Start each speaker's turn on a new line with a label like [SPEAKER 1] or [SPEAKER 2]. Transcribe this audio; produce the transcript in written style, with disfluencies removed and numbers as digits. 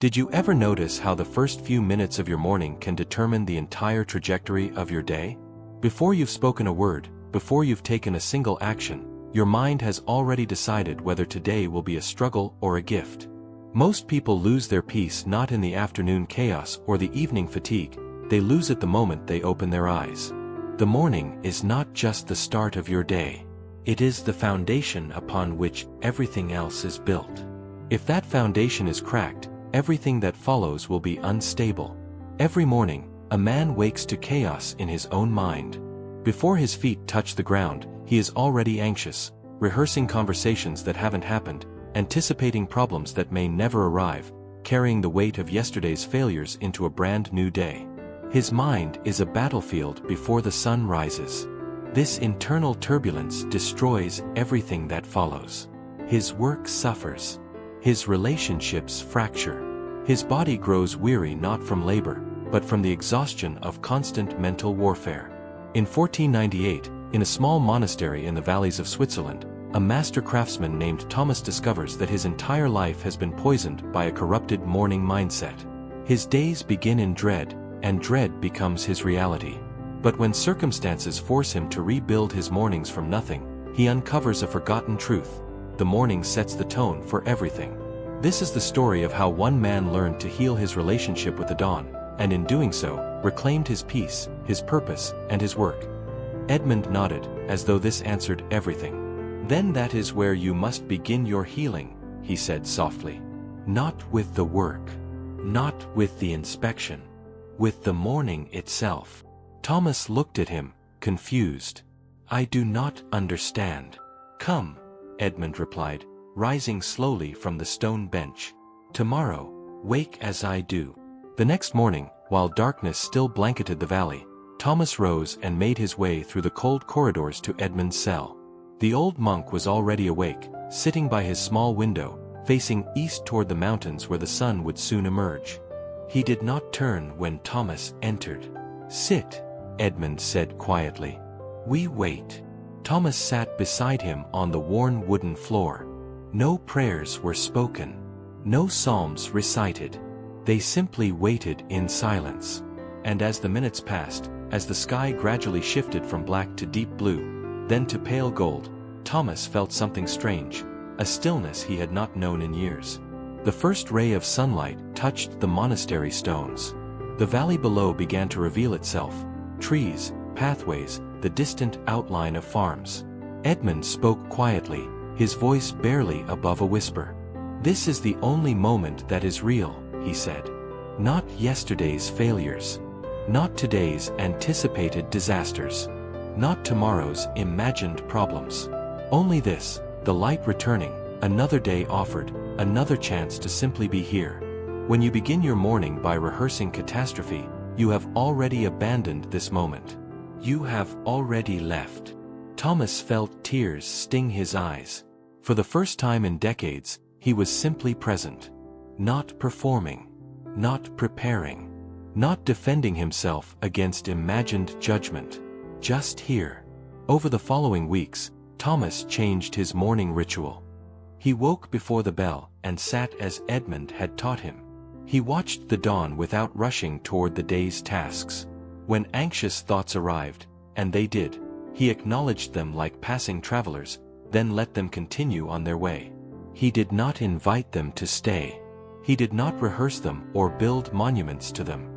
[SPEAKER 1] Did you ever notice how the first few minutes of your morning can determine the entire trajectory of your day? Before you've spoken a word, before you've taken a single action, your mind has already decided whether today will be a struggle or a gift. Most people lose their peace not in the afternoon chaos or the evening fatigue, they lose it the moment they open their eyes. The morning is not just the start of your day. It is the foundation upon which everything else is built. If that foundation is cracked, everything that follows will be unstable. Every morning, a man wakes to chaos in his own mind. Before his feet touch the ground, he is already anxious, rehearsing conversations that haven't happened, anticipating problems that may never arrive, carrying the weight of yesterday's failures into a brand new day. His mind is a battlefield before the sun rises. This internal turbulence destroys everything that follows. His work suffers. His relationships fracture. His body grows weary not from labor, but from the exhaustion of constant mental warfare. In 1498, in a small monastery in the valleys of Switzerland, a master craftsman named Thomas discovers that his entire life has been poisoned by a corrupted morning mindset. His days begin in dread, and dread becomes his reality. But when circumstances force him to rebuild his mornings from nothing, he uncovers a forgotten truth. The morning sets the tone for everything. This is the story of how one man learned to heal his relationship with the dawn, and in doing so, reclaimed his peace, his purpose, and his work. Edmund nodded, as though this answered everything. Then that is where you must begin your healing, he said softly. Not with the work. Not with the inspection. With the morning itself. Thomas looked at him, confused. I do not understand. Come, Edmund replied, rising slowly from the stone bench. Tomorrow, wake as I do. The next morning, while darkness still blanketed the valley, Thomas rose and made his way through the cold corridors to Edmund's cell. The old monk was already awake, sitting by his small window, facing east toward the mountains where the sun would soon emerge. He did not turn when Thomas entered. Sit, Edmund said quietly. We wait. Thomas sat beside him on the worn wooden floor. No prayers were spoken. No psalms recited. They simply waited in silence. And as the minutes passed, as the sky gradually shifted from black to deep blue, then to pale gold, Thomas felt something strange, a stillness he had not known in years. The first ray of sunlight touched the monastery stones. The valley below began to reveal itself. Trees, pathways, the distant outline of farms. Edmund spoke quietly, his voice barely above a whisper. This is the only moment that is real, he said. Not yesterday's failures. Not today's anticipated disasters. Not tomorrow's imagined problems. Only this, the light returning, another day offered, another chance to simply be here. When you begin your morning by rehearsing catastrophe, you have already abandoned this moment. You have already left. Thomas felt tears sting his eyes. For the first time in decades, he was simply present. Not performing. Not preparing. Not defending himself against imagined judgment. Just here. Over the following weeks, Thomas changed his morning ritual. He woke before the bell and sat as Edmund had taught him. He watched the dawn without rushing toward the day's tasks. When anxious thoughts arrived, and they did, he acknowledged them like passing travelers, then let them continue on their way. He did not invite them to stay. He did not rehearse them or build monuments to them.